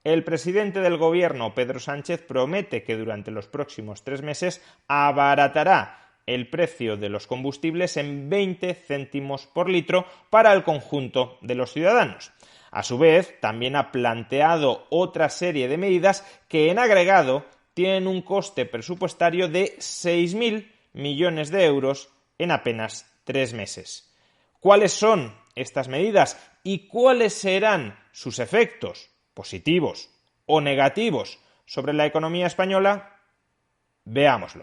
El presidente del gobierno, Pedro Sánchez, promete que durante los próximos 3 meses abaratará el precio de los combustibles en 20 céntimos por litro para el conjunto de los ciudadanos. A su vez, también ha planteado otra serie de medidas que en agregado tienen un coste presupuestario de 6.000 millones de euros en apenas 3 meses. ¿Cuáles son estas medidas y cuáles serán sus efectos, positivos o negativos, sobre la economía española? Veámoslo.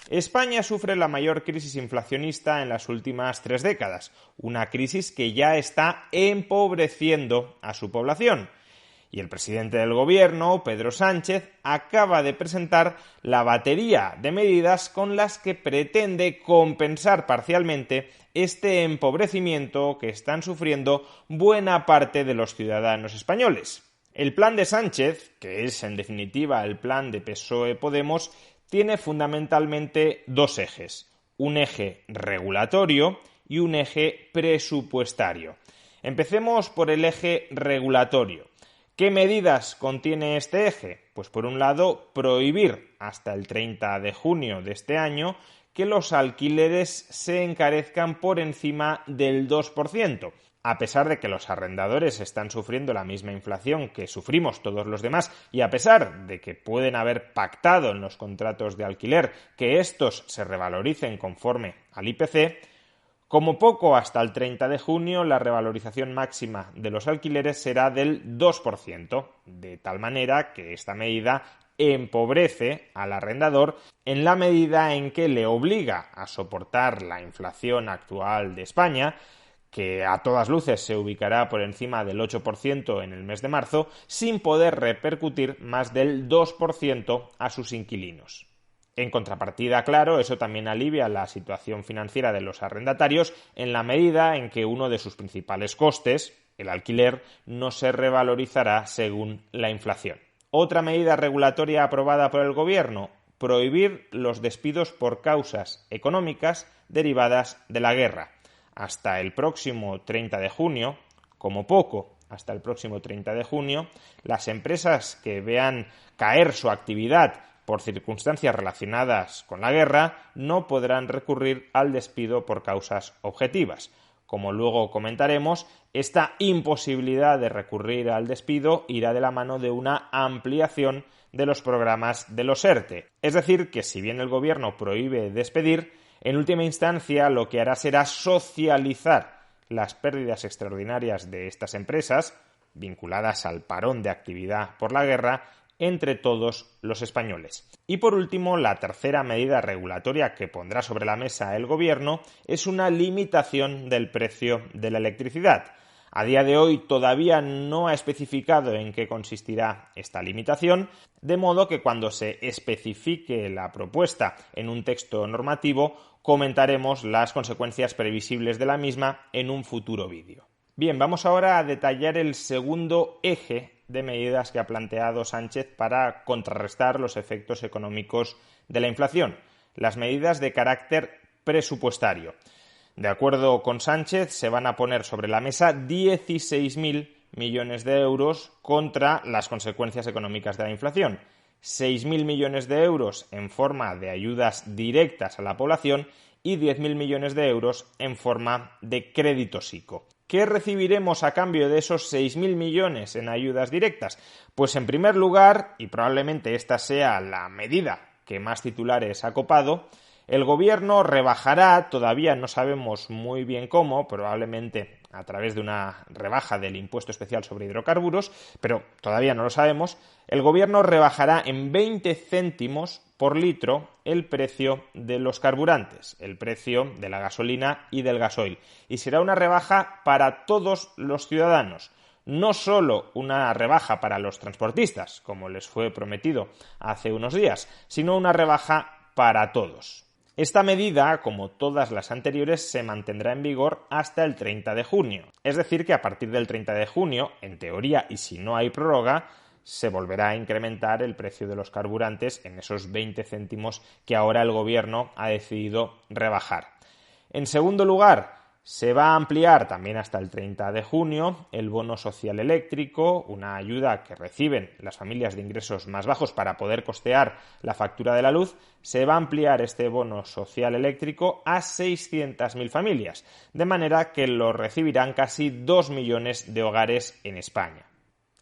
España sufre la mayor crisis inflacionista en las últimas 3 décadas, una crisis que ya está empobreciendo a su población. Y el presidente del gobierno, Pedro Sánchez, acaba de presentar la batería de medidas con las que pretende compensar parcialmente este empobrecimiento que están sufriendo buena parte de los ciudadanos españoles. El plan de Sánchez, que es en definitiva el plan de PSOE-Podemos, tiene fundamentalmente 2 ejes, un eje regulatorio y un eje presupuestario. Empecemos por el eje regulatorio. ¿Qué medidas contiene este eje? Pues por un lado, prohibir hasta el 30 de junio de este año que los alquileres se encarezcan por encima del 2%. A pesar de que los arrendadores están sufriendo la misma inflación que sufrimos todos los demás y a pesar de que pueden haber pactado en los contratos de alquiler que estos se revaloricen conforme al IPC, como poco hasta el 30 de junio la revalorización máxima de los alquileres será del 2%, de tal manera que esta medida empobrece al arrendador en la medida en que le obliga a soportar la inflación actual de España, que a todas luces se ubicará por encima del 8% en el mes de marzo, sin poder repercutir más del 2% a sus inquilinos. En contrapartida, claro, eso también alivia la situación financiera de los arrendatarios en la medida en que uno de sus principales costes, el alquiler, no se revalorizará según la inflación. Otra medida regulatoria aprobada por el Gobierno: prohibir los despidos por causas económicas derivadas de la guerra. Hasta el próximo 30 de junio, como poco, hasta el próximo 30 de junio, las empresas que vean caer su actividad por circunstancias relacionadas con la guerra no podrán recurrir al despido por causas objetivas. Como luego comentaremos, esta imposibilidad de recurrir al despido irá de la mano de una ampliación de los programas de los ERTE. Es decir, que si bien el Gobierno prohíbe despedir, en última instancia lo que hará será socializar las pérdidas extraordinarias de estas empresas, vinculadas al parón de actividad por la guerra, entre todos los españoles. Y por último, la tercera medida regulatoria que pondrá sobre la mesa el Gobierno es una limitación del precio de la electricidad. A día de hoy todavía no ha especificado en qué consistirá esta limitación, de modo que cuando se especifique la propuesta en un texto normativo comentaremos las consecuencias previsibles de la misma en un futuro vídeo. Bien, vamos ahora a detallar el segundo eje de medidas que ha planteado Sánchez para contrarrestar los efectos económicos de la inflación, las medidas de carácter presupuestario. De acuerdo con Sánchez, se van a poner sobre la mesa 16.000 millones de euros contra las consecuencias económicas de la inflación. 6.000 millones de euros en forma de ayudas directas a la población y 10.000 millones de euros en forma de créditos ICO. ¿Qué recibiremos a cambio de esos 6.000 millones en ayudas directas? Pues en primer lugar, y probablemente esta sea la medida que más titulares ha copado, el Gobierno rebajará, todavía no sabemos muy bien cómo, probablemente a través de una rebaja del impuesto especial sobre hidrocarburos, pero todavía no lo sabemos. El Gobierno rebajará en 20 céntimos por litro el precio de los carburantes, el precio de la gasolina y del gasoil. Y será una rebaja para todos los ciudadanos. No solo una rebaja para los transportistas, como les fue prometido hace unos días, sino una rebaja para todos. Esta medida, como todas las anteriores, se mantendrá en vigor hasta el 30 de junio. Es decir, que a partir del 30 de junio, en teoría y si no hay prórroga, se volverá a incrementar el precio de los carburantes en esos 20 céntimos que ahora el Gobierno ha decidido rebajar. En segundo lugar, Se va a ampliar también hasta el 30 de junio el bono social eléctrico, una ayuda que reciben las familias de ingresos más bajos para poder costear la factura de la luz. Se va a ampliar este bono social eléctrico a 600.000 familias, de manera que lo recibirán casi 2 millones de hogares en España.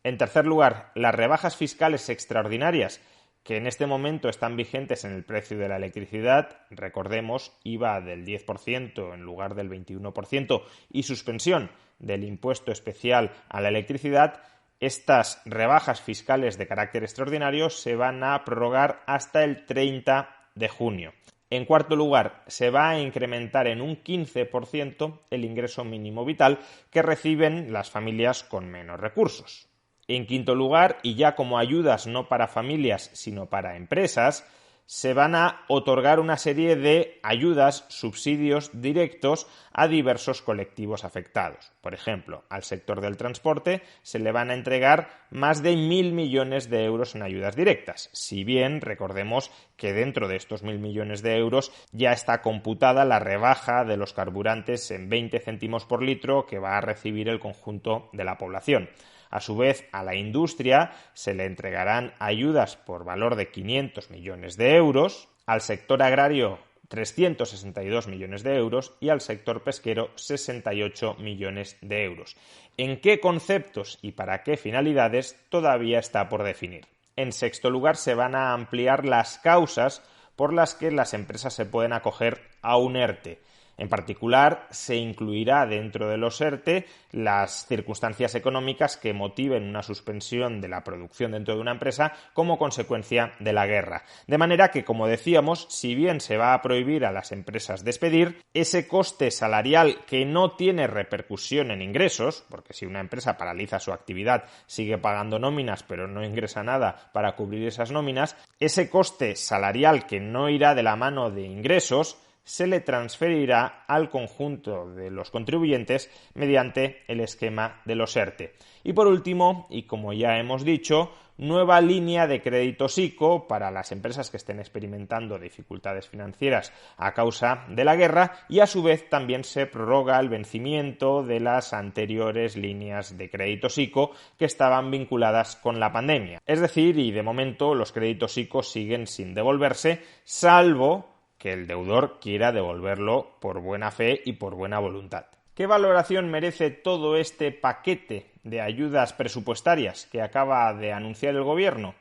En tercer lugar, las rebajas fiscales extraordinarias que en este momento están vigentes en el precio de la electricidad, recordemos, IVA del 10% en lugar del 21% y suspensión del impuesto especial a la electricidad. Estas rebajas fiscales de carácter extraordinario se van a prorrogar hasta el 30 de junio. En cuarto lugar, se va a incrementar en un 15% el ingreso mínimo vital que reciben las familias con menos recursos. En quinto lugar, y ya como ayudas no para familias sino para empresas, se van a otorgar una serie de ayudas, subsidios directos a diversos colectivos afectados. Por ejemplo, al sector del transporte se le van a entregar más de 1.000 millones de euros en ayudas directas. Si bien recordemos que dentro de estos 1.000 millones de euros ya está computada la rebaja de los carburantes en 20 céntimos por litro que va a recibir el conjunto de la población. A su vez, a la industria se le entregarán ayudas por valor de 500 millones de euros, al sector agrario 362 millones de euros y al sector pesquero 68 millones de euros. ¿En qué conceptos y para qué finalidades todavía está por definir? En sexto lugar, se van a ampliar las causas por las que las empresas se pueden acoger a un ERTE. En particular, se incluirá dentro de los ERTE las circunstancias económicas que motiven una suspensión de la producción dentro de una empresa como consecuencia de la guerra. De manera que, como decíamos, si bien se va a prohibir a las empresas despedir, ese coste salarial que no tiene repercusión en ingresos, porque si una empresa paraliza su actividad sigue pagando nóminas pero no ingresa nada para cubrir esas nóminas, ese coste salarial que no irá de la mano de ingresos se le transferirá al conjunto de los contribuyentes mediante el esquema de los ERTE. Y por último, y como ya hemos dicho, nueva línea de créditos ICO para las empresas que estén experimentando dificultades financieras a causa de la guerra y a su vez también se prorroga el vencimiento de las anteriores líneas de créditos ICO que estaban vinculadas con la pandemia. Es decir, y de momento los créditos ICO siguen sin devolverse, salvo que el deudor quiera devolverlo por buena fe y por buena voluntad. ¿Qué valoración merece todo este paquete de ayudas presupuestarias que acaba de anunciar el Gobierno?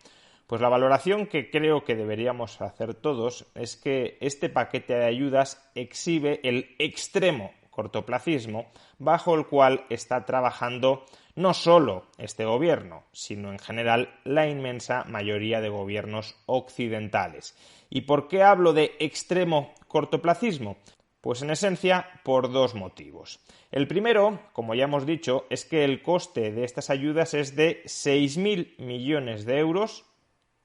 Pues la valoración que creo que deberíamos hacer todos es que este paquete de ayudas exhibe el extremo cortoplacismo bajo el cual está trabajando no solo este gobierno, sino en general la inmensa mayoría de gobiernos occidentales. ¿Y por qué hablo de extremo cortoplacismo? Pues en esencia por dos motivos. El primero, como ya hemos dicho, es que el coste de estas ayudas es de 6.000 millones de euros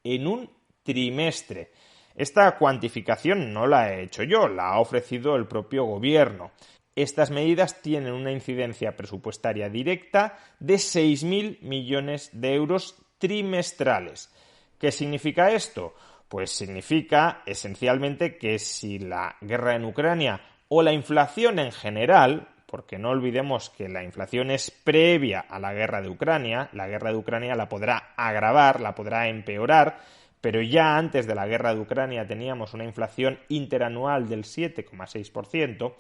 en un trimestre. Esta cuantificación no la he hecho yo, la ha ofrecido el propio gobierno. Estas medidas tienen una incidencia presupuestaria directa de 6.000 millones de euros trimestrales. ¿Qué significa esto? Pues significa esencialmente que si la guerra en Ucrania o la inflación en general, porque no olvidemos que la inflación es previa a la guerra de Ucrania la podrá agravar, la podrá empeorar, pero ya antes de la guerra de Ucrania teníamos una inflación interanual del 7,6%.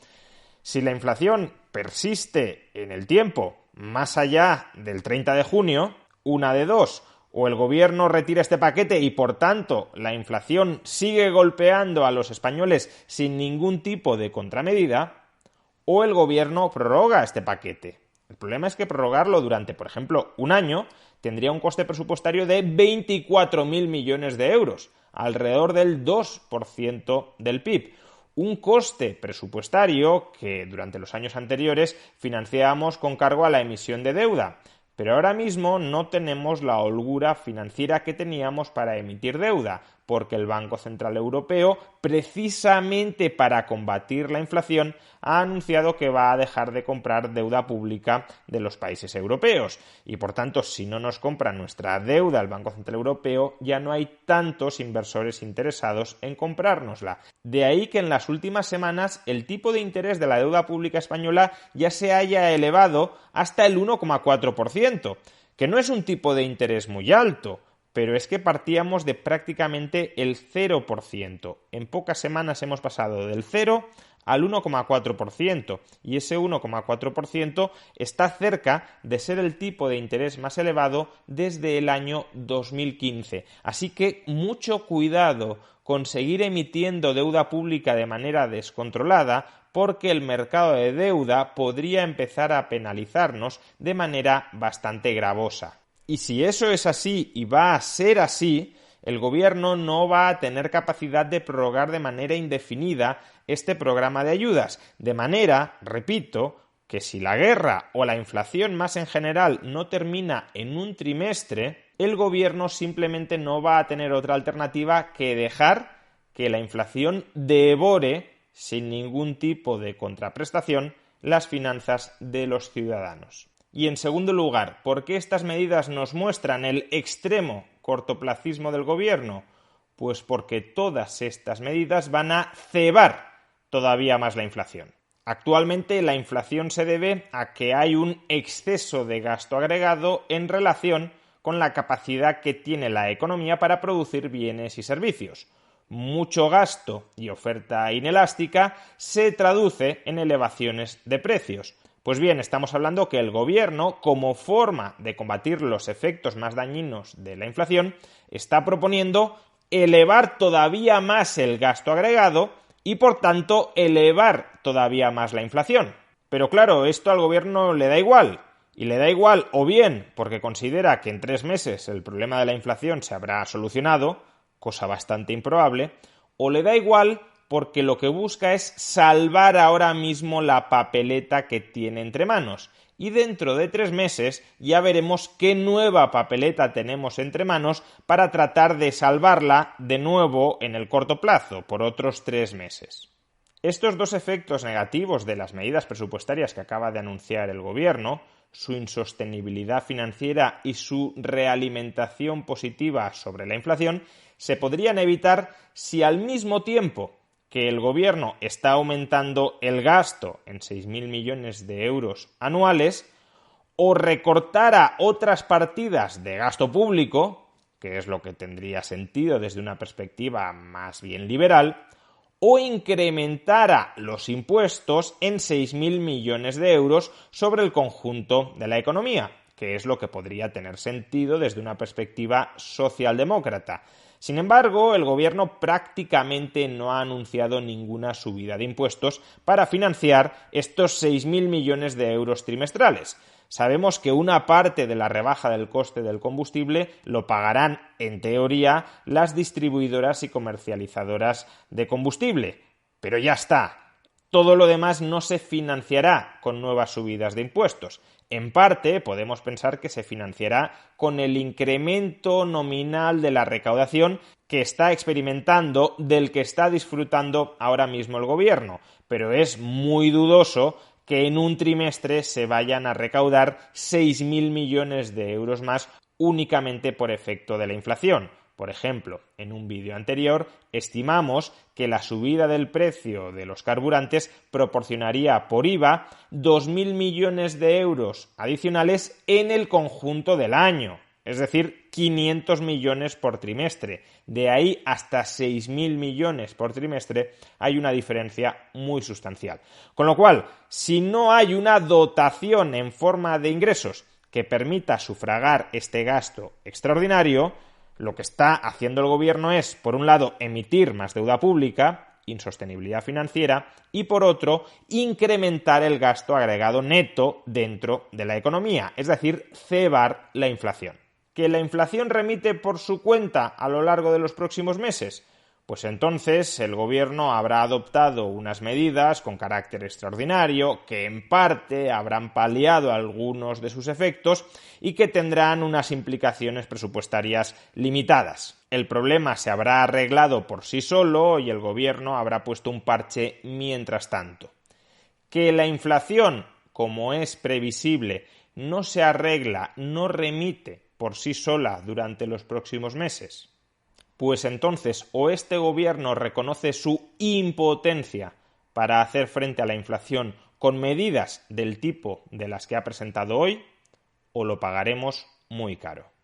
Si la inflación persiste en el tiempo más allá del 30 de junio, una de dos: o el gobierno retira este paquete y por tanto la inflación sigue golpeando a los españoles sin ningún tipo de contramedida, o el gobierno prorroga este paquete. El problema es que prorrogarlo durante, por ejemplo, un año tendría un coste presupuestario de 24.000 millones de euros, alrededor del 2% del PIB. Un coste presupuestario que durante los años anteriores financiábamos con cargo a la emisión de deuda. Pero ahora mismo no tenemos la holgura financiera que teníamos para emitir deuda, porque el Banco Central Europeo, precisamente para combatir la inflación, ha anunciado que va a dejar de comprar deuda pública de los países europeos. Y por tanto, si no nos compra nuestra deuda el Banco Central Europeo, ya no hay tantos inversores interesados en comprárnosla. De ahí que en las últimas semanas el tipo de interés de la deuda pública española ya se haya elevado hasta el 1,4%, que no es un tipo de interés muy alto, pero es que partíamos de prácticamente el 0%. En pocas semanas hemos pasado del 0 al 1,4%, y ese 1,4% está cerca de ser el tipo de interés más elevado desde el año 2015. Así que mucho cuidado con seguir emitiendo deuda pública de manera descontrolada, porque el mercado de deuda podría empezar a penalizarnos de manera bastante gravosa. Y si eso es así y va a ser así, el gobierno no va a tener capacidad de prorrogar de manera indefinida este programa de ayudas, de manera, repito, que si la guerra o la inflación más en general no termina en un trimestre, el gobierno simplemente no va a tener otra alternativa que dejar que la inflación devore, sin ningún tipo de contraprestación, las finanzas de los ciudadanos. Y en segundo lugar, ¿por qué estas medidas nos muestran el extremo cortoplacismo del gobierno? Pues porque todas estas medidas van a cebar todavía más la inflación. Actualmente la inflación se debe a que hay un exceso de gasto agregado en relación con la capacidad que tiene la economía para producir bienes y servicios. Mucho gasto y oferta inelástica se traduce en elevaciones de precios. Pues bien, estamos hablando que el gobierno, como forma de combatir los efectos más dañinos de la inflación, está proponiendo elevar todavía más el gasto agregado y, por tanto, elevar todavía más la inflación. Pero claro, esto al gobierno le da igual. Y le da igual o bien porque considera que en 3 meses el problema de la inflación se habrá solucionado, cosa bastante improbable, o le da igual porque lo que busca es salvar ahora mismo la papeleta que tiene entre manos. Y dentro de 3 meses ya veremos qué nueva papeleta tenemos entre manos para tratar de salvarla de nuevo en el corto plazo, por otros 3 meses. Estos dos efectos negativos de las medidas presupuestarias que acaba de anunciar el gobierno, su insostenibilidad financiera y su realimentación positiva sobre la inflación, se podrían evitar si al mismo tiempo que el gobierno está aumentando el gasto en 6.000 millones de euros anuales, o recortara otras partidas de gasto público, que es lo que tendría sentido desde una perspectiva más bien liberal, o incrementara los impuestos en 6.000 millones de euros sobre el conjunto de la economía, que es lo que podría tener sentido desde una perspectiva socialdemócrata. Sin embargo, el gobierno prácticamente no ha anunciado ninguna subida de impuestos para financiar estos 6.000 millones de euros trimestrales. Sabemos que una parte de la rebaja del coste del combustible lo pagarán, en teoría, las distribuidoras y comercializadoras de combustible. Pero ya está. Todo lo demás no se financiará con nuevas subidas de impuestos. En parte, podemos pensar que se financiará con el incremento nominal de la recaudación que está experimentando, del que está disfrutando ahora mismo el gobierno. Pero es muy dudoso que en un trimestre se vayan a recaudar 6.000 millones de euros más únicamente por efecto de la inflación. Por ejemplo, en un vídeo anterior estimamos que la subida del precio de los carburantes proporcionaría por IVA 2.000 millones de euros adicionales en el conjunto del año, es decir, 500 millones por trimestre. De ahí hasta 6.000 millones por trimestre hay una diferencia muy sustancial. Con lo cual, si no hay una dotación en forma de ingresos que permita sufragar este gasto extraordinario, lo que está haciendo el gobierno es, por un lado, emitir más deuda pública, insostenibilidad financiera, y por otro, incrementar el gasto agregado neto dentro de la economía, es decir, cebar la inflación. ¿Que la inflación remite por su cuenta a lo largo de los próximos meses? pues entonces el gobierno habrá adoptado unas medidas con carácter extraordinario que en parte habrán paliado algunos de sus efectos y que tendrán unas implicaciones presupuestarias limitadas. El problema se habrá arreglado por sí solo y el gobierno habrá puesto un parche mientras tanto. Que la inflación, como es previsible, no se arregla, no remite por sí sola durante los próximos meses, pues entonces o este gobierno reconoce su impotencia para hacer frente a la inflación con medidas del tipo de las que ha presentado hoy, o lo pagaremos muy caro.